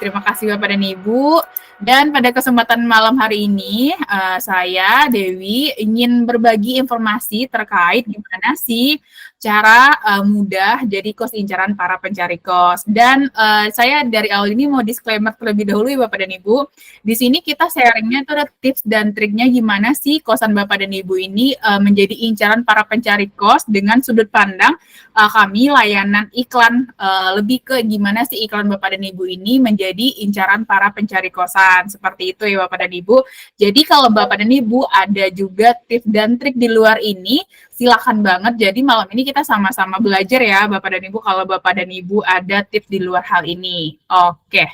terima kasih Bapak dan Ibu. Dan pada kesempatan malam hari ini, saya Dewi ingin berbagi informasi terkait gimana sih cara mudah jadi kos incaran para pencari kos. Dan saya dari awal ini mau disclaimer terlebih dahulu ya Bapak dan Ibu. Di sini kita sharingnya itu ada tips dan triknya gimana sih kosan Bapak dan Ibu ini menjadi incaran para pencari kos dengan sudut pandang kami layanan iklan, lebih ke gimana sih iklan Bapak dan Ibu ini menjadi incaran para pencari kosan. Seperti itu ya Bapak dan Ibu. Jadi kalau Bapak dan Ibu ada juga tips dan trik di luar ini, silakan banget. Jadi malam ini kita sama-sama belajar ya Bapak dan Ibu kalau Bapak dan Ibu ada tips di luar hal ini. Oke.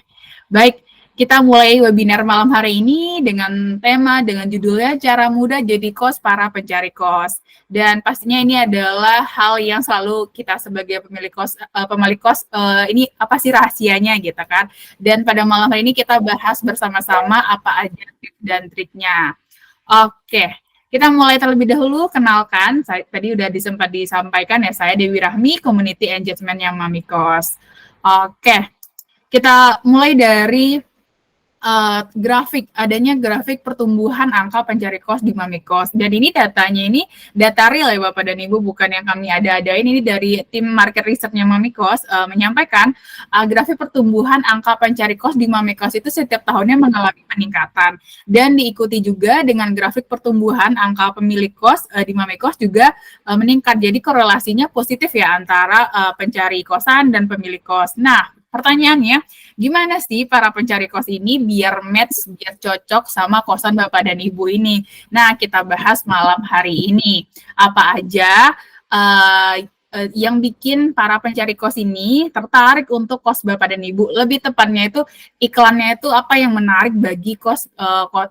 Baik, kita mulai webinar malam hari ini dengan tema dengan judulnya Cara Mudah Jadi Kos Para Pencari Kos. Dan pastinya ini adalah hal yang selalu kita sebagai pemilik kos, ini apa sih rahasianya gitu kan. Dan pada malam hari ini kita bahas bersama-sama apa aja tips dan triknya. Oke, kita mulai terlebih dahulu. Kenalkan, tadi udah sempat disampaikan ya, saya Dewi Rahmi, Community Engagement-nya Mami Kos. Oke, kita mulai dari adanya grafik pertumbuhan angka pencari kos di Mami Kos. Dan ini datanya ini data real ya Bapak dan Ibu, bukan yang kami ada-adain. Ini dari tim market research-nya Mami Kos menyampaikan grafik pertumbuhan angka pencari kos di Mami Kos itu setiap tahunnya mengalami peningkatan. Dan diikuti juga dengan grafik pertumbuhan angka pemilik kos di Mami Kos juga meningkat. Jadi korelasinya positif ya antara pencari kosan dan pemilik kos. Nah, pertanyaannya, gimana sih para pencari kos ini biar match, biar cocok sama kosan Bapak dan Ibu ini? Nah, kita bahas malam hari ini. Apa aja yang bikin para pencari kos ini tertarik untuk kos Bapak dan Ibu. Lebih tepatnya itu iklannya itu apa yang menarik bagi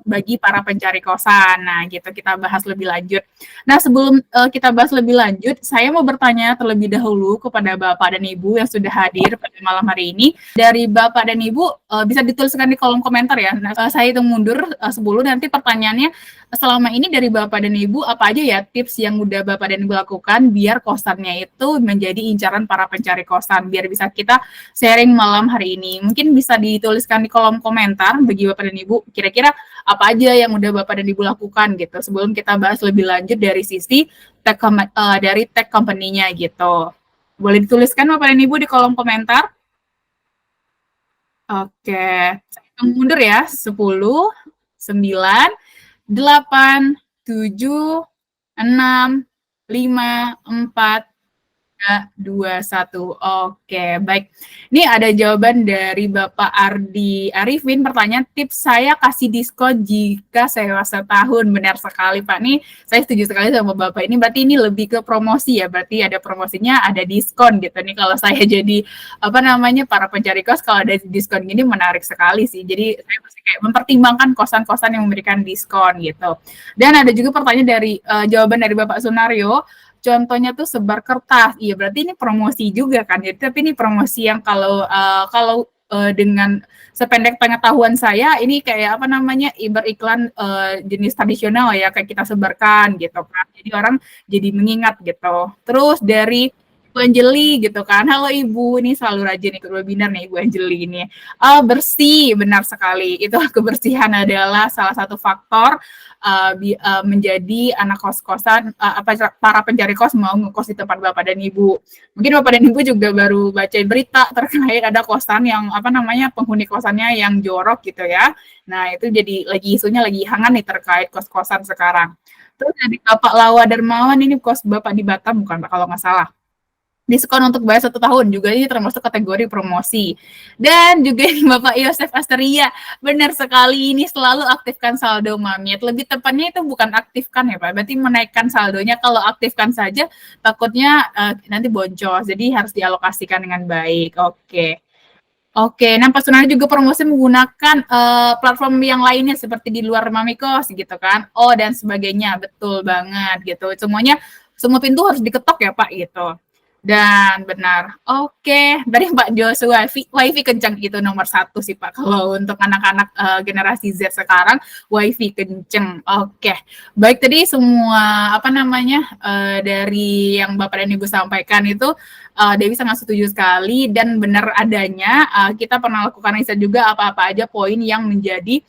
bagi para pencari kosan. Nah, gitu kita bahas lebih lanjut. Nah, sebelum kita bahas lebih lanjut, saya mau bertanya terlebih dahulu kepada Bapak dan Ibu yang sudah hadir pada malam hari ini. Dari Bapak dan Ibu bisa dituliskan di kolom komentar ya. Nah, saya hitung mundur 10, nanti pertanyaannya selama ini dari Bapak dan Ibu apa aja ya tips yang udah Bapak dan Ibu lakukan biar kosannya itu menjadi incaran para pencari kosan, biar bisa kita sharing malam hari ini. Mungkin bisa dituliskan di kolom komentar bagi Bapak dan Ibu kira-kira apa aja yang udah Bapak dan Ibu lakukan gitu sebelum kita bahas lebih lanjut dari sisi tech company-nya gitu. Boleh dituliskan Bapak dan Ibu di kolom komentar. Oke, saya mundur ya. 10, 9, 8, 7, 6, 5, 4, 2, 1. Oke, baik. Ini ada jawaban dari Bapak Ardi Arifin. Pertanyaan, tips saya kasih diskon jika sewa setahun. Benar sekali, Pak. Nih, saya setuju sekali sama Bapak ini. Berarti ini lebih ke promosi ya. Berarti ada promosinya, ada diskon gitu. Nih, kalau saya jadi, para pencari kos, kalau ada diskon gini menarik sekali sih. Jadi, saya masih kayak mempertimbangkan kosan-kosan yang memberikan diskon gitu. Dan ada juga pertanyaan dari, jawaban dari Bapak Sunario, contohnya tuh sebar kertas. Iya, berarti ini promosi juga kan. Jadi tapi ini promosi yang kalau dengan sependek pengetahuan saya ini kayak beriklan jenis tradisional ya kayak kita sebarkan gitu kan. Jadi orang jadi mengingat gitu. Terus dari Ibu Anjeli gitu kan. Halo Ibu, ini selalu rajin ikut webinar nih Ibu Anjeli ini. Bersih, benar sekali. Itu kebersihan adalah salah satu faktor menjadi anak kos-kosan, para pencari kos mau ngekos di tempat Bapak dan Ibu. Mungkin Bapak dan Ibu juga baru baca berita terkait ada kosan yang penghuni kosannya yang jorok gitu ya. Nah, itu jadi isunya lagi hangat nih terkait kos-kosan sekarang. Terus dari Bapak Lawa Darmawan, ini kos Bapak di Batam bukan Pak kalau nggak salah. Diskon untuk bayar 1 tahun, juga ini termasuk kategori promosi. Dan juga ini Bapak Yosef Asteria, benar sekali ini selalu aktifkan saldo Mamiet. Lebih tepatnya itu bukan aktifkan ya Pak, berarti menaikkan saldonya. Kalau aktifkan saja takutnya nanti boncos, jadi harus dialokasikan dengan baik. Oke, nah Pak Sunaryo juga promosi menggunakan platform yang lainnya seperti di luar Mami Kos gitu kan. Dan sebagainya, betul banget gitu. Semua pintu harus diketok ya Pak gitu. Dan benar. Oke, dari Pak Joshua, WiFi kencang itu nomor satu sih Pak. Kalau untuk anak-anak generasi Z sekarang, WiFi kenceng. Oke, baik tadi semua apa namanya dari yang Bapak dan Ibu sampaikan itu, Dewi sangat setuju sekali dan benar adanya kita pernah lakukan riset juga apa-apa aja poin yang menjadi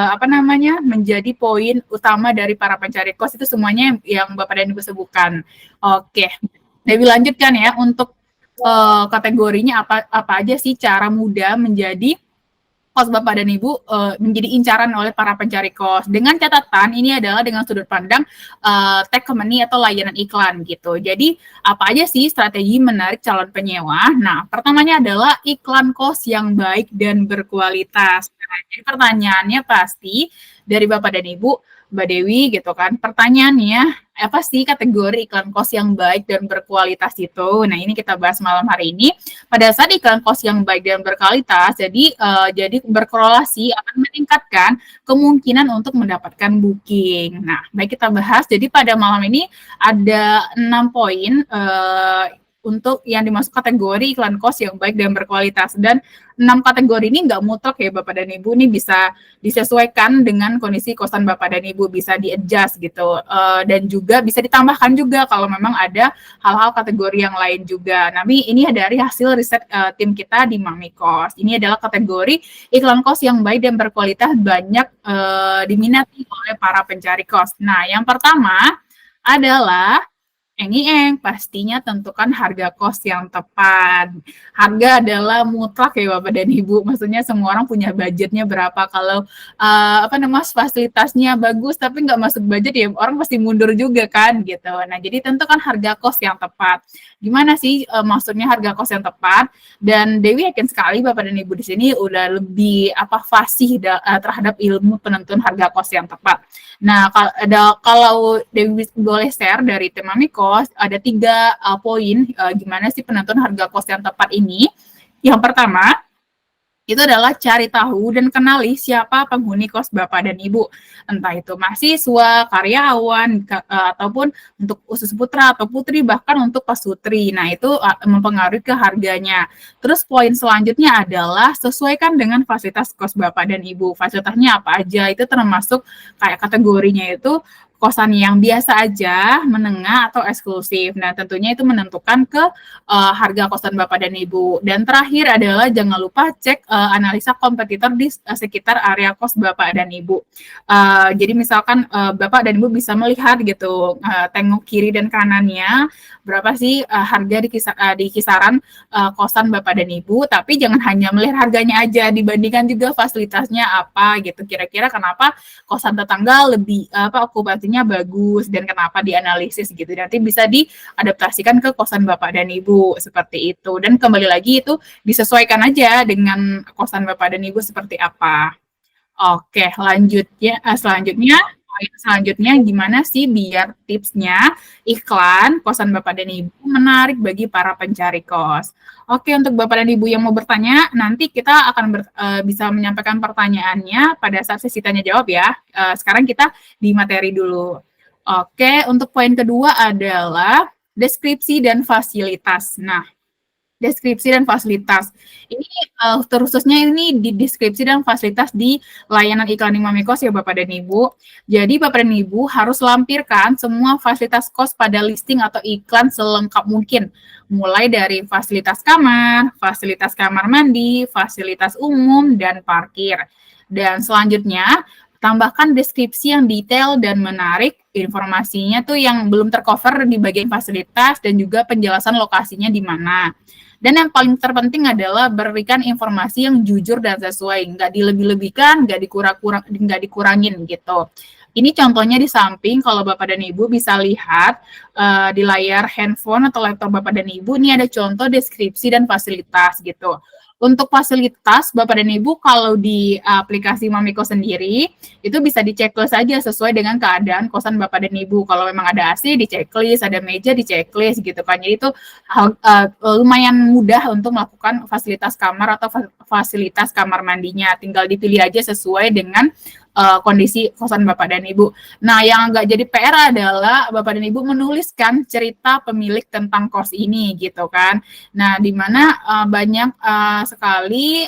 apa namanya menjadi poin utama dari para pencari kos itu semuanya yang Bapak dan Ibu sebutkan. Oke. Dewi lanjutkan ya untuk kategorinya apa aja sih cara mudah menjadi kos Bapak dan Ibu menjadi incaran oleh para pencari kos. Dengan catatan ini adalah dengan sudut pandang tech company atau layanan iklan gitu. Jadi apa aja sih strategi menarik calon penyewa? Nah, pertamanya adalah iklan kos yang baik dan berkualitas. Nah, jadi pertanyaannya pasti dari Bapak dan Ibu, Mbak Dewi gitu kan. Pertanyaannya apa sih kategori iklan kos yang baik dan berkualitas itu? Nah, ini kita bahas malam hari ini. Pada saat iklan kos yang baik dan berkualitas, jadi berkorelasi akan meningkatkan kemungkinan untuk mendapatkan booking. Nah, baik kita bahas. Jadi pada malam ini ada 6 poin untuk yang dimasuk kategori iklan kos yang baik dan berkualitas. Dan 6 kategori ini nggak mutlak ya Bapak dan Ibu, ini bisa disesuaikan dengan kondisi kosan Bapak dan Ibu, bisa di-adjust gitu. Dan juga bisa ditambahkan juga kalau memang ada hal-hal kategori yang lain juga. Tapi ini dari hasil riset tim kita di Mami Kos. Ini adalah kategori iklan kos yang baik dan berkualitas banyak diminati oleh para pencari kos. Nah, yang pertama adalah pastinya tentukan harga kos yang tepat. Harga adalah mutlak ya Bapak dan Ibu. Maksudnya semua orang punya budgetnya berapa. Kalau fasilitasnya bagus tapi nggak masuk budget ya orang pasti mundur juga kan gitu. Nah jadi tentukan harga kos yang tepat. Gimana sih maksudnya harga kos yang tepat? Dan Dewi yakin sekali Bapak dan Ibu di sini udah lebih fasih terhadap ilmu penentuan harga kos yang tepat. Nah, kalau Dewi boleh share dari tim Mami Kos, ada 3 poin gimana sih penentuan harga kos yang tepat ini. Yang pertama, itu adalah cari tahu dan kenali siapa penghuni kos Bapak dan Ibu. Entah itu mahasiswa, karyawan, ataupun untuk usus putra atau putri, bahkan untuk pasutri. Nah, itu mempengaruhi ke harganya. Terus poin selanjutnya adalah sesuaikan dengan fasilitas kos Bapak dan Ibu. Fasilitasnya apa aja, itu termasuk kayak kategorinya itu kosan yang biasa aja, menengah, atau eksklusif. Nah, tentunya itu menentukan ke harga kosan Bapak dan Ibu. Dan terakhir adalah jangan lupa cek analisa kompetitor di sekitar area kos Bapak dan Ibu. Jadi misalkan Bapak dan Ibu bisa melihat gitu, tengok kiri dan kanannya, berapa sih harga di kisaran kosan Bapak dan Ibu, tapi jangan hanya melihat harganya aja, dibandingkan juga fasilitasnya apa gitu. Kira-kira kenapa kosan tetangga lebih okupasinya bagus dan kenapa dianalisis gitu. Nanti bisa diadaptasikan ke kosan Bapak dan Ibu seperti itu. Dan kembali lagi itu disesuaikan aja dengan kosan Bapak dan Ibu seperti apa. Oke, selanjutnya gimana sih biar tipsnya iklan kosan Bapak dan Ibu menarik bagi para pencari kos. Oke, untuk Bapak dan Ibu yang mau bertanya, nanti kita akan bisa menyampaikan pertanyaannya pada saat sesi tanya jawab ya. Sekarang kita di materi dulu. Oke, untuk poin kedua adalah deskripsi dan fasilitas. Nah, deskripsi dan fasilitas. Ini khususnya ini di deskripsi dan fasilitas di layanan iklan Mami Kos ya Bapak dan Ibu. Jadi Bapak dan Ibu harus lampirkan semua fasilitas kos pada listing atau iklan selengkap mungkin. Mulai dari fasilitas kamar mandi, fasilitas umum, dan parkir. Dan selanjutnya, tambahkan deskripsi yang detail dan menarik, informasinya tuh yang belum tercover di bagian fasilitas dan juga penjelasan lokasinya di mana. Dan yang paling terpenting adalah berikan informasi yang jujur dan sesuai, nggak dilebih-lebihkan, nggak dikurangin gitu. Ini contohnya di samping, kalau Bapak dan Ibu bisa lihat di layar handphone atau laptop Bapak dan Ibu, ini ada contoh deskripsi dan fasilitas gitu. Untuk fasilitas Bapak dan Ibu kalau di aplikasi Mamiko sendiri itu bisa di checklist saja sesuai dengan keadaan kosan Bapak dan Ibu. Kalau memang ada AC di checklist, ada meja di checklist gitu kan. Jadi itu lumayan mudah untuk melakukan fasilitas kamar atau fasilitas kamar mandinya. Tinggal dipilih aja sesuai dengan kondisi kosan Bapak dan Ibu. Nah, yang agak jadi PR adalah Bapak dan Ibu menuliskan cerita pemilik tentang kos ini gitu kan. Nah, di mana banyak sekali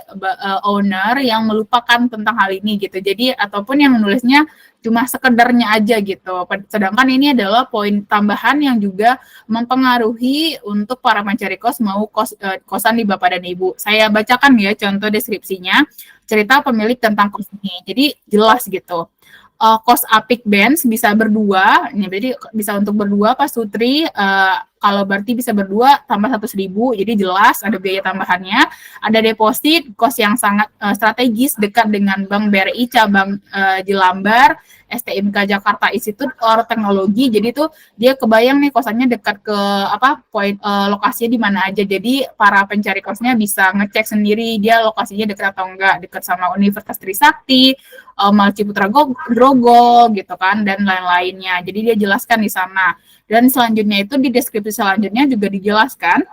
owner yang melupakan tentang hal ini gitu. Jadi ataupun yang menulisnya cuma sekedarnya aja gitu. Sedangkan ini adalah poin tambahan yang juga mempengaruhi untuk para pencari kos mau kosan di Bapak dan Ibu. Saya bacakan ya contoh deskripsinya, cerita pemilik tentang kos ini. Jadi jelas gitu. Kos Apik Benz bisa berdua, jadi bisa untuk berdua Pak Sutri, kalau berarti bisa berdua tambah 100.000, jadi jelas ada biaya tambahannya, ada deposit, kos yang sangat strategis dekat dengan Bank BRI cabang Jelambar, STMK Jakarta Institute or Teknologi, jadi tuh dia kebayang nih kosannya dekat ke poin lokasinya di mana aja, jadi para pencari kosnya bisa ngecek sendiri dia lokasinya dekat atau enggak, dekat sama Universitas Trisakti, Mal Ciputra Grogol gitu kan dan lain-lainnya. Jadi dia jelaskan di sana. Dan selanjutnya itu di deskripsi selanjutnya juga dijelaskan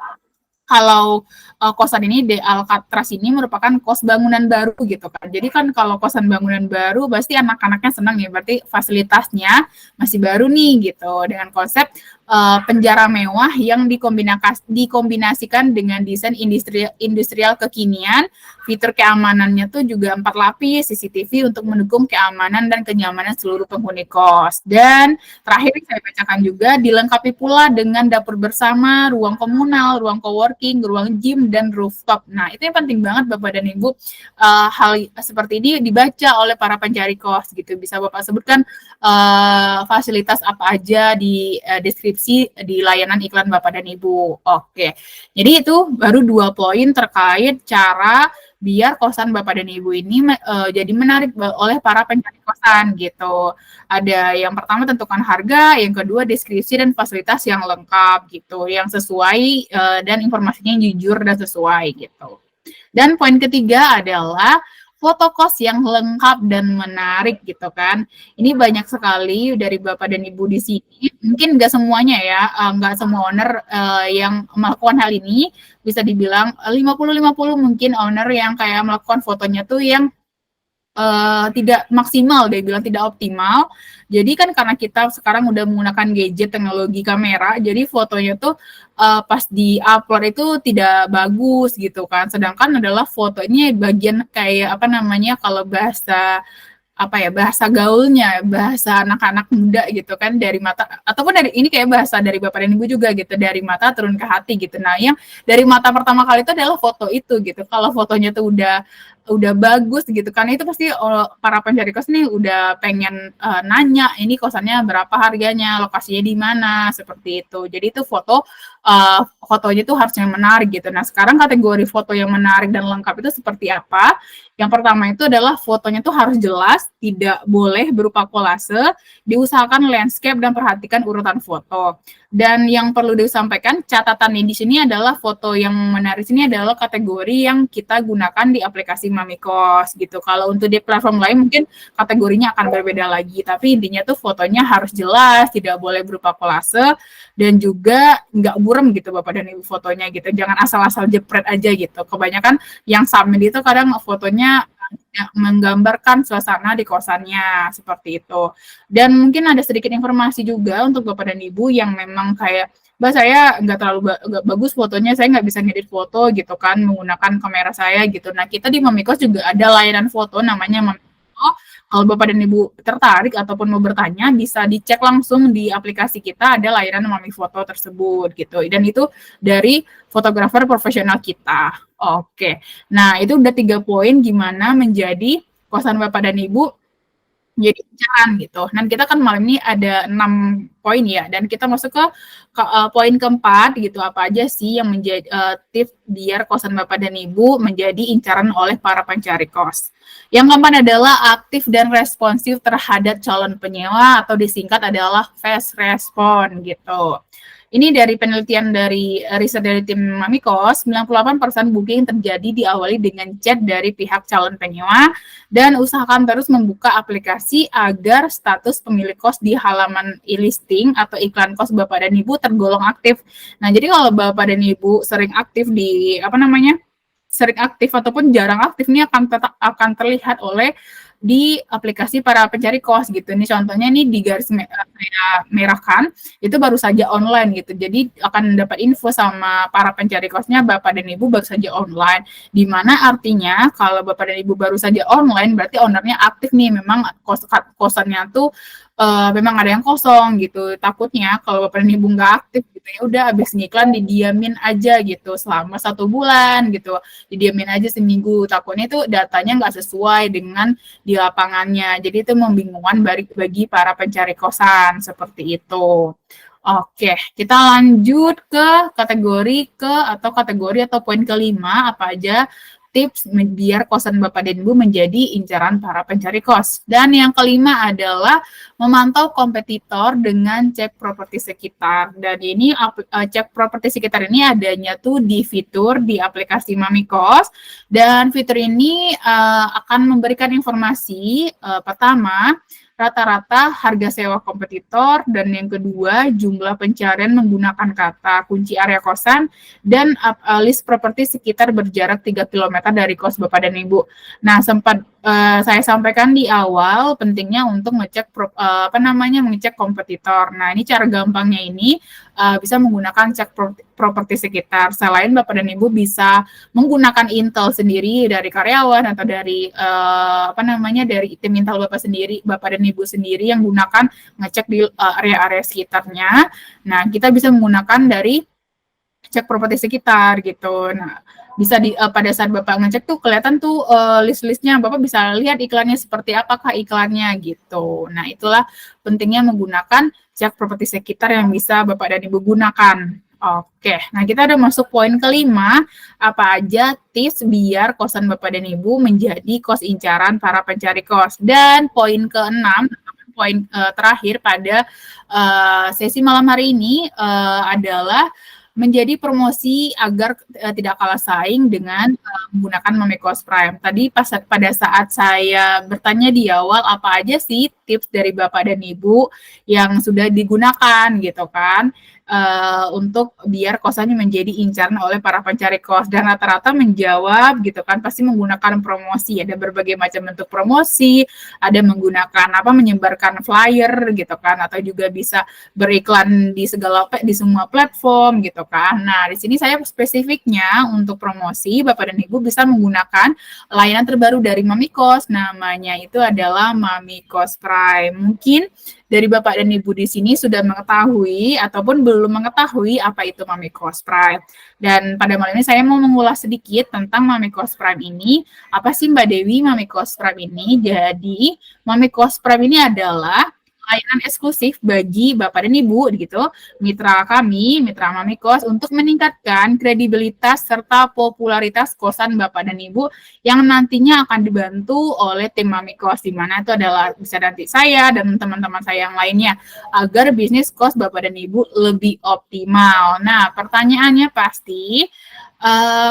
kalau kosan ini di Alcatraz ini merupakan kos bangunan baru gitu kan. Jadi kan kalau kosan bangunan baru pasti anak-anaknya senang ya, berarti fasilitasnya masih baru nih gitu dengan konsep penjara mewah yang dikombinasikan dengan desain industrial kekinian. Fitur keamanannya tuh juga 4 lapis CCTV untuk mendukung keamanan dan kenyamanan seluruh penghuni kos. Dan terakhir saya bacakan juga dilengkapi pula dengan dapur bersama, ruang komunal, ruang coworking, ruang gym dan rooftop. Nah, itu yang penting banget Bapak dan Ibu, hal seperti ini dibaca oleh para pencari kos gitu. Bisa Bapak sebutkan fasilitas apa aja di deskripsi di layanan iklan Bapak dan Ibu. Oke. Jadi itu baru 2 poin terkait cara biar kosan Bapak dan Ibu ini jadi menarik oleh para pencari kosan gitu. Ada yang pertama tentukan harga, yang kedua deskripsi dan fasilitas yang lengkap gitu, yang sesuai dan informasinya yang jujur dan sesuai gitu. Dan poin ketiga adalah foto kos yang lengkap dan menarik gitu kan. Ini banyak sekali dari Bapak dan Ibu di sini, mungkin nggak semuanya ya, nggak semua owner yang melakukan hal ini, bisa dibilang 50-50 mungkin owner yang kayak melakukan fotonya tuh yang tidak maksimal, dia bilang tidak optimal. Jadi kan karena kita sekarang udah menggunakan gadget teknologi kamera, jadi fotonya tuh pas di-upload itu tidak bagus gitu kan. Sedangkan adalah fotonya bagian kayak apa namanya kalau bahasa bahasa gaulnya, bahasa anak-anak muda gitu kan dari mata ataupun dari ini kayak bahasa dari Bapak dan Ibu juga gitu, dari mata turun ke hati gitu. Nah, yang dari mata pertama kali itu adalah foto itu gitu. Kalau fotonya tuh udah bagus gitu kan itu pasti para pencari kos nih udah pengen nanya ini kosannya berapa harganya, lokasinya di mana, seperti itu. Jadi itu fotonya tuh harusnya menarik gitu. Nah, sekarang kategori foto yang menarik dan lengkap itu seperti apa? Yang pertama itu adalah fotonya tuh harus jelas, tidak boleh berupa kolase, diusahakan landscape dan perhatikan urutan foto. Dan yang perlu disampaikan catatannya di sini adalah foto yang menarik ini adalah kategori yang kita gunakan di aplikasi Mamikos gitu. Kalau untuk di platform lain mungkin kategorinya akan berbeda lagi, tapi intinya tuh fotonya harus jelas, tidak boleh berupa kolase dan juga nggak buram gitu Bapak dan Ibu fotonya gitu. Jangan asal-asal jepret aja gitu. Kebanyakan yang summit itu kadang fotonya menggambarkan suasana di kosannya seperti itu. Dan mungkin ada sedikit informasi juga untuk Bapak dan Ibu yang memang kayak Mbak saya nggak terlalu bagus fotonya, saya nggak bisa ngedit foto gitu kan menggunakan kamera saya gitu. Nah kita di Mamikos juga ada layanan foto namanya Mamikos. Kalau Bapak dan Ibu tertarik ataupun mau bertanya bisa dicek langsung di aplikasi kita ada layanan Mami Foto tersebut gitu. Dan itu dari fotografer profesional kita. Oke. Nah, itu udah 3 poin gimana menjadi kosan Bapak dan Ibu jadi incaran gitu. Dan kita kan malam ini ada 6 poin ya, dan kita masuk ke poin keempat gitu, apa aja sih yang menjadi tips biar kosan Bapak dan Ibu menjadi incaran oleh para pencari kos. Yang keempat adalah aktif dan responsif terhadap calon penyewa atau disingkat adalah fast respon gitu. Ini dari penelitian dari riset dari tim Mamikos, 98% booking terjadi diawali dengan chat dari pihak calon penyewa dan usahakan terus membuka aplikasi agar status pemilik kos di halaman e-listing atau iklan kos Bapak dan Ibu tergolong aktif. Nah, jadi kalau Bapak dan Ibu sering aktif di sering aktif ataupun jarang aktif ini akan terlihat oleh di aplikasi para pencari kos gitu. Ini contohnya nih di garis saya merahkan, itu baru saja online gitu. Jadi akan dapat info sama para pencari kosnya Bapak dan Ibu baru saja online. Di mana artinya kalau Bapak dan Ibu baru saja online berarti ownernya aktif nih, memang kosannya tuh memang ada yang kosong gitu. Takutnya kalau Bapak dan Ibu nggak aktif gitu ya udah habis ngiklan didiamin aja gitu selama 1 bulan gitu. Didiamin aja seminggu. Takutnya itu datanya nggak sesuai dengan di lapangannya. Jadi itu membingungkan bagi para pencari kosan seperti itu. Oke, kita lanjut ke kategori atau poin kelima, apa aja tips biar kosan Bapak dan Ibu menjadi incaran para pencari kos. Dan yang kelima adalah memantau kompetitor dengan cek properti sekitar. Dan ini cek properti sekitar ini adanya tuh di fitur di aplikasi Mami Kos. Dan fitur ini akan memberikan informasi pertama rata-rata harga sewa kompetitor, dan yang kedua jumlah pencarian menggunakan kata kunci area kosan, dan list properti sekitar berjarak 3 km dari kos Bapak dan Ibu. Nah, sempat saya sampaikan di awal pentingnya untuk ngecek mengecek kompetitor. Nah, ini cara gampangnya ini bisa menggunakan cek properti sekitar. Selain Bapak dan Ibu bisa menggunakan intel sendiri dari karyawan atau dari dari tim intel Bapak dan Ibu sendiri yang gunakan ngecek di area-area sekitarnya. Nah, kita bisa menggunakan dari cek properti sekitar gitu. Nah, bisa pada saat Bapak ngecek tuh kelihatan tuh list-listnya, Bapak bisa lihat iklannya seperti apakah iklannya gitu. Nah, itulah pentingnya menggunakan cek properti sekitar yang bisa Bapak dan Ibu gunakan. Oke, nah kita udah masuk poin kelima, apa aja tips biar kosan Bapak dan Ibu menjadi kos incaran para pencari kos. Dan poin keenam, poin terakhir pada sesi malam hari ini adalah menjadi promosi agar tidak kalah saing dengan menggunakan Mami Kos Prime. Tadi pada saat saya bertanya di awal apa aja sih tips dari Bapak dan Ibu yang sudah digunakan gitu kan untuk biar kosannya menjadi incaran oleh para pencari kos, dan rata-rata menjawab gitu kan pasti menggunakan promosi. Ada berbagai macam bentuk promosi, ada menggunakan menyebarkan flyer gitu kan, atau juga bisa beriklan di semua platform gitu kan. Nah, di sini saya spesifiknya untuk promosi, Bapak dan Ibu bisa menggunakan layanan terbaru dari Mami Kos, namanya itu adalah Mami Kos Prime. Mungkin dari Bapak dan Ibu di sini sudah mengetahui ataupun belum mengetahui apa itu Mami Kos Prime. Dan pada malam ini saya mau mengulas sedikit tentang Mami Kos Prime ini. Apa sih Mbak Dewi Mami Kos Prime ini? Jadi, Mami Kos Prime ini adalah layanan eksklusif bagi Bapak dan Ibu gitu, mitra kami, mitra Mami Kos, untuk meningkatkan kredibilitas serta popularitas kosan Bapak dan Ibu yang nantinya akan dibantu oleh tim Mami Kos, di mana itu adalah bisa nanti saya dan teman-teman saya yang lainnya, agar bisnis kos Bapak dan Ibu lebih optimal. Nah, pertanyaannya pasti,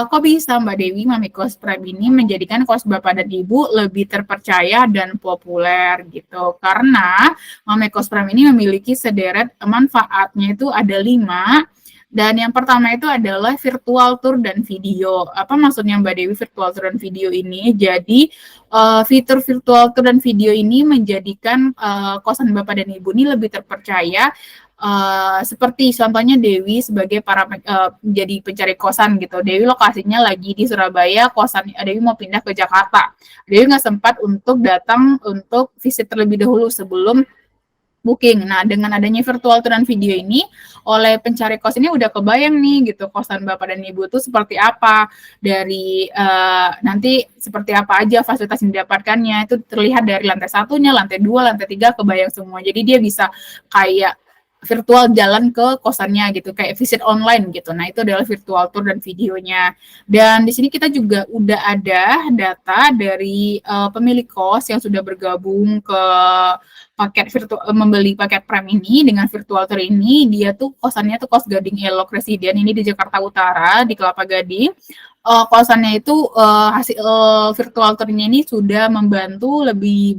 kok bisa Mbak Dewi Mami Kos Prime ini menjadikan kos Bapak dan Ibu lebih terpercaya dan populer gitu? Karena Mami Kos Prime ini memiliki sederet manfaatnya, itu ada 5. Dan yang pertama itu adalah virtual tour dan video. Apa maksudnya Mbak Dewi virtual tour dan video ini? Jadi fitur virtual tour dan video ini menjadikan kosan Bapak dan Ibu ini lebih terpercaya. Seperti contohnya Dewi sebagai jadi pencari kosan gitu. Dewi lokasinya lagi di Surabaya, kosan Dewi mau pindah ke Jakarta. Dewi nggak sempat untuk datang untuk visit terlebih dahulu sebelum booking. Nah, dengan adanya virtual tour dan video ini, oleh pencari kos ini udah kebayang nih gitu kosan Bapak dan Ibu tuh seperti apa, dari nanti seperti apa aja fasilitas yang didapatkannya, itu terlihat dari lantai 1-nya, lantai 2, lantai 3 kebayang semua. Jadi dia bisa kayak virtual jalan ke kosannya gitu, kayak visit online gitu. Nah, itu adalah virtual tour dan videonya. Dan di sini kita juga udah ada data dari pemilik kos yang sudah bergabung ke membeli paket Prime ini dengan virtual tour ini. Dia tuh kosannya tuh Kos Gading Elok Residen ini di Jakarta Utara, di Kelapa Gading. Kosannya itu hasil virtual tour-nya ini sudah membantu lebih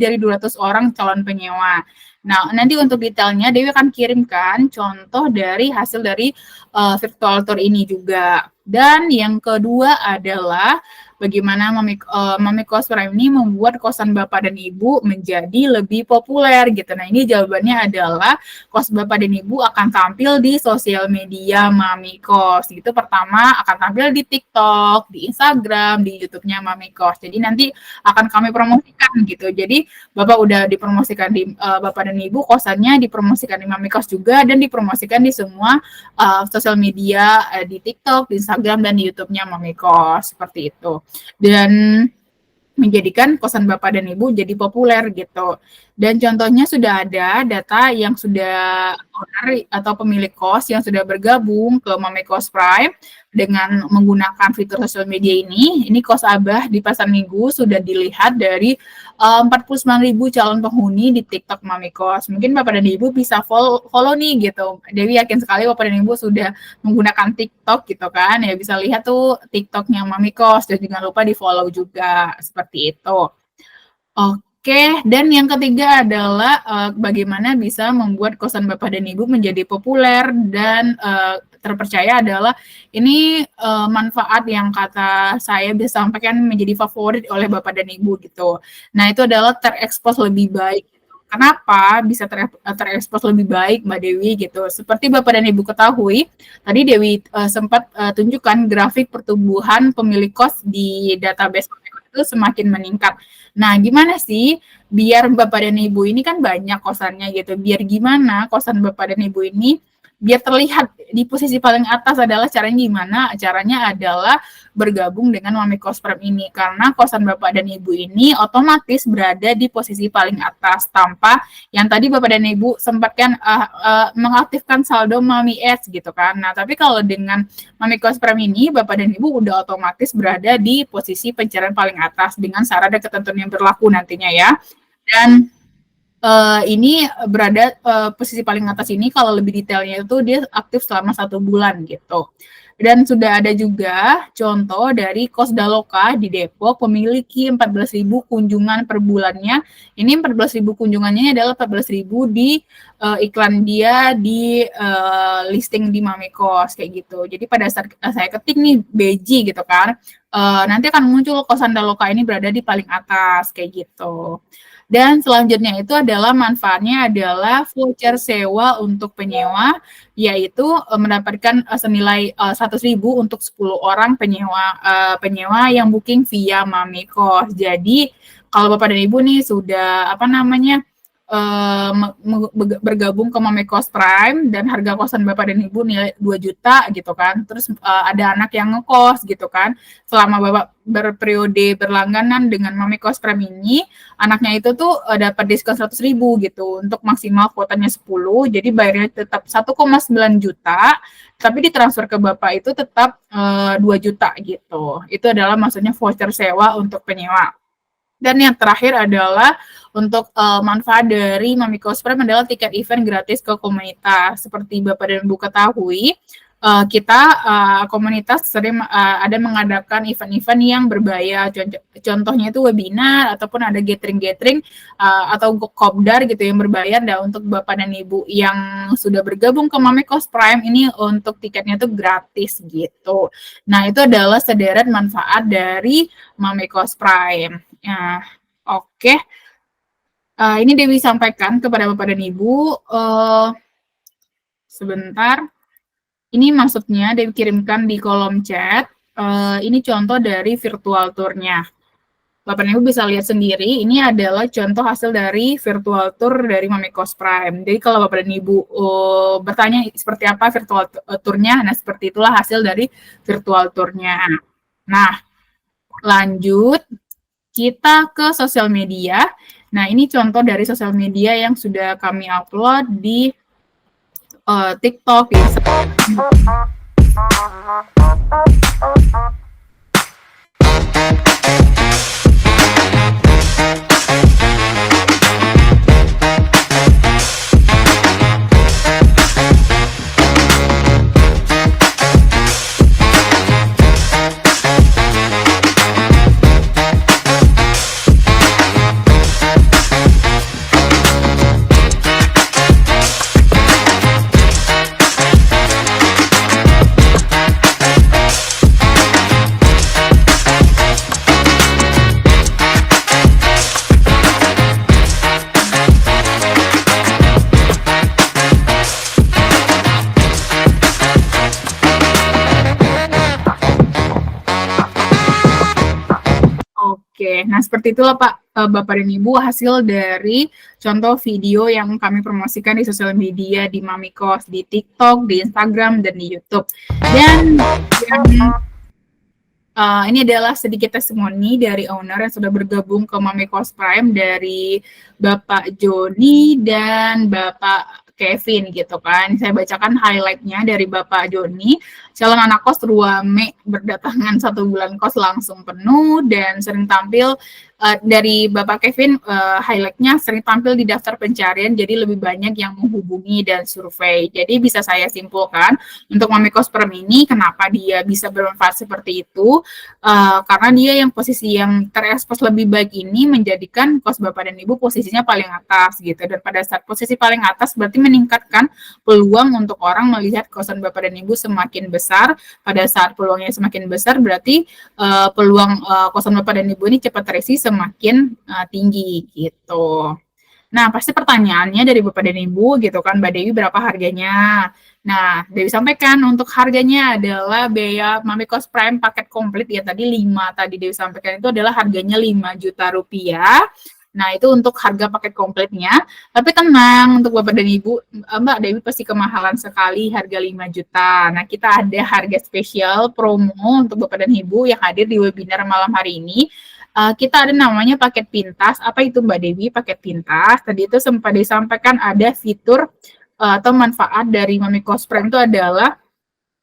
dari 200 orang calon penyewa. Nah, nanti untuk detailnya Dewi akan kirimkan contoh dari hasil dari virtual tour ini juga. Dan yang kedua adalah bagaimana Mami Kos Prime ini membuat kosan Bapak dan Ibu menjadi lebih populer gitu. Nah, ini jawabannya adalah kos Bapak dan Ibu akan tampil di sosial media Mami Kos. Gitu pertama akan tampil di TikTok, di Instagram, di YouTube-nya Mami Kos. Jadi nanti akan kami promosikan gitu. Jadi Bapak udah dipromosikan di Bapak dan Ibu, kosannya dipromosikan di Mami Kos juga dan dipromosikan di semua sosial media di TikTok, di Instagram dan di YouTube-nya Mami Kos seperti itu. Dan menjadikan kosan Bapak dan Ibu jadi populer gitu. Dan contohnya sudah ada data yang sudah owner atau pemilik kos yang sudah bergabung ke Mami Kos Prime dengan menggunakan fitur sosial media ini. Ini kos Abah di Pasar Minggu sudah dilihat dari 49.000 calon penghuni di TikTok Mami Kos. Mungkin Bapak dan Ibu bisa follow nih gitu. Dewi yakin sekali Bapak dan Ibu sudah menggunakan TikTok gitu kan. Ya bisa lihat tuh TikToknya Mami Kos dan jangan lupa di follow juga seperti itu. Oke, dan yang ketiga adalah bagaimana bisa membuat kosan Bapak dan Ibu menjadi populer dan terpercaya adalah ini manfaat yang kata saya bisa sampaikan menjadi favorit oleh Bapak dan Ibu gitu. Nah, itu adalah terekspos lebih baik. Kenapa bisa terekspos lebih baik Mbak Dewi gitu? Seperti Bapak dan Ibu ketahui, tadi Dewi sempat tunjukkan grafik pertumbuhan pemilik kos di database itu semakin meningkat. Nah, gimana sih biar Bapak dan Ibu ini kan banyak kosannya gitu. Biar gimana kosan Bapak dan Ibu ini biar terlihat di posisi paling atas adalah caranya gimana? Caranya adalah bergabung dengan Mami Kos Prime ini karena kosan Bapak dan Ibu ini otomatis berada di posisi paling atas tanpa yang tadi Bapak dan Ibu sempat kan mengaktifkan saldo Mami Ads gitu kan. Nah, tapi kalau dengan Mami Kos Prime ini Bapak dan Ibu udah otomatis berada di posisi pencarian paling atas dengan syarat dan ketentuan yang berlaku nantinya ya. Dan ini berada posisi paling atas ini kalau lebih detailnya itu dia aktif selama 1 bulan gitu. Dan sudah ada juga contoh dari Kos Daloka di Depok memiliki 14.000 kunjungan per bulannya. Ini 14.000 kunjungannya adalah 14.000 di iklan dia di listing di Mami Kos kayak gitu. Jadi pada saat saya ketik nih Beji gitu kan, nanti akan muncul kosan Daloka ini berada di paling atas kayak gitu. Dan selanjutnya itu adalah manfaatnya adalah voucher sewa untuk penyewa, yaitu mendapatkan senilai 100.000 untuk 10 orang penyewa yang booking via Mami Kos. Jadi kalau Bapak dan Ibu nih sudah bergabung ke Mami Kos Prime dan harga kosan Bapak dan Ibu nilai 2 juta gitu kan. Terus ada anak yang ngekos gitu kan. Selama Bapak berperiode berlangganan dengan Mami Kos Prime ini, anaknya itu tuh dapat diskon 100.000 gitu untuk maksimal kuotanya 10. Jadi bayarnya tetap 1,9 juta, tapi ditransfer ke Bapak itu tetap 2 juta gitu. Itu adalah maksudnya voucher sewa untuk penyewa. Dan yang terakhir adalah untuk manfaat dari Mami Kos Prime adalah tiket event gratis ke komunitas. Seperti Bapak dan Ibu ketahui, kita komunitas sering ada mengadakan event-event yang berbayar. Contohnya itu webinar ataupun ada gathering atau kopdar gitu yang berbayar. Dan untuk Bapak dan Ibu yang sudah bergabung ke Mami Kos Prime ini untuk tiketnya itu gratis gitu. Nah, itu adalah sederet manfaat dari Mami Kos Prime. Ya, oke. Ini Dewi sampaikan kepada Bapak dan Ibu. Sebentar. Ini maksudnya Dewi kirimkan di kolom chat. Ini contoh dari virtual tour-nya. Bapak dan Ibu bisa lihat sendiri. Ini adalah contoh hasil dari virtual tour dari Mami Kos Prime. Jadi kalau Bapak dan Ibu bertanya seperti apa virtual tour-nya, nah seperti itulah hasil dari virtual tour-nya. Nah, lanjut. Kita ke sosial media. Nah, ini contoh dari sosial media yang sudah kami upload di TikTok. Oke, nah seperti itulah Pak, Bapak dan Ibu hasil dari contoh video yang kami promosikan di sosial media, di Mami Kos, di TikTok, di Instagram, dan di YouTube. Dan ini adalah sedikit testimoni dari owner yang sudah bergabung ke Mami Kos Prime dari Bapak Joni dan Bapak Kevin gitu kan. Saya bacakan highlight-nya dari Bapak Joni. Calon anak kos ruame berdatangan 1 bulan kos langsung penuh dan sering tampil dari Bapak Kevin, highlight-nya sering tampil di daftar pencarian, jadi lebih banyak yang menghubungi dan survei. Jadi bisa saya simpulkan untuk Mami Kos Prime ini kenapa dia bisa bermanfaat seperti itu, karena dia yang posisi yang terekspos lebih baik ini menjadikan kos Bapak dan Ibu posisinya paling atas gitu. Dan pada saat posisi paling atas berarti meningkatkan peluang untuk orang melihat kosan Bapak dan Ibu semakin besar. Pada saat peluangnya semakin besar berarti peluang kosan Bapak dan Ibu ini cepat terisi semakin tinggi gitu. Nah, pasti pertanyaannya dari Bapak dan Ibu gitu kan, Mbak Dewi berapa harganya? Nah, Dewi sampaikan untuk harganya adalah biaya Mami Kos Prime paket komplit ya tadi 5 tadi Dewi sampaikan itu adalah harganya 5 juta rupiah. Nah, itu untuk harga paket kompletnya. Tapi tenang untuk Bapak dan Ibu, Mbak Dewi pasti kemahalan sekali harga 5 juta. Nah, kita ada harga spesial promo untuk Bapak dan Ibu yang hadir di webinar malam hari ini. Kita ada namanya paket pintas. Apa itu Mbak Dewi paket pintas? Tadi itu sempat disampaikan ada fitur atau manfaat dari Mami Kos Prime itu adalah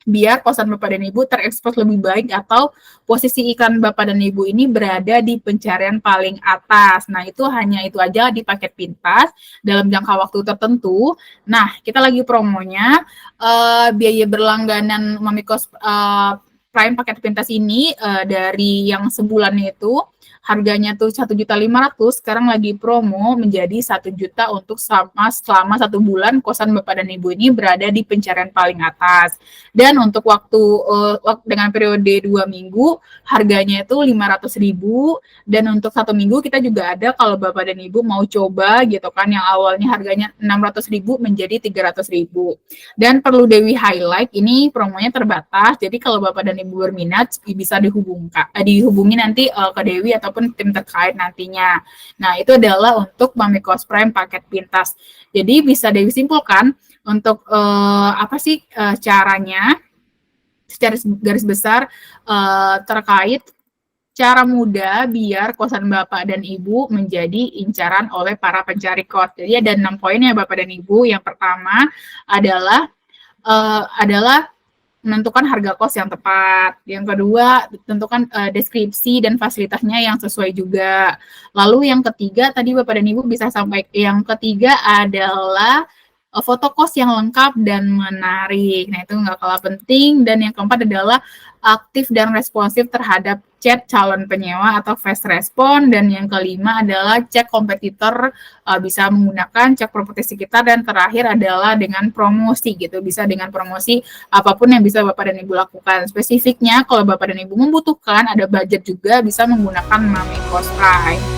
biar kosan Bapak dan Ibu terekspos lebih baik atau posisi iklan Bapak dan Ibu ini berada di pencarian paling atas. Nah, itu hanya itu aja di paket pintas dalam jangka waktu tertentu. Nah, kita lagi promonya biaya berlangganan Mami Kos Prime paket pintas ini dari yang sebulan itu harganya tuh 1.500.000, sekarang lagi promo menjadi 1 juta untuk selama 1 bulan kosan Bapak dan Ibu ini berada di pencarian paling atas. Dan untuk waktu dengan periode 2 minggu harganya itu 500.000 dan untuk 1 minggu kita juga ada kalau Bapak dan Ibu mau coba gitu kan yang awalnya harganya 600.000 menjadi 300.000. Dan perlu Dewi highlight ini promonya terbatas. Jadi kalau Bapak dan Ibu berminat bisa dihubungi nanti ke Dewi ataupun tim terkait nantinya. Nah, itu adalah untuk Mami Kos Prime paket pintas. Jadi bisa Dewi simpulkan untuk apa sih caranya secara garis besar terkait cara mudah biar kosan Bapak dan Ibu menjadi incaran oleh para pencari kos. Jadi ada 6 poin ya Bapak dan Ibu. Yang pertama adalah menentukan harga kos yang tepat. Yang kedua, tentukan deskripsi dan fasilitasnya yang sesuai juga. Lalu yang ketiga, tadi Bapak dan Ibu bisa sampaikan, yang ketiga adalah foto kos yang lengkap dan menarik. Nah, itu nggak kalah penting. Dan yang keempat adalah aktif dan responsif terhadap chat calon penyewa atau fast respon. Dan yang kelima adalah cek kompetitor, bisa menggunakan cek properti sekitar. Dan terakhir adalah dengan promosi gitu, bisa dengan promosi apapun yang bisa Bapak dan Ibu lakukan. Spesifiknya kalau Bapak dan Ibu membutuhkan ada budget juga bisa menggunakan Mami Kos Prime.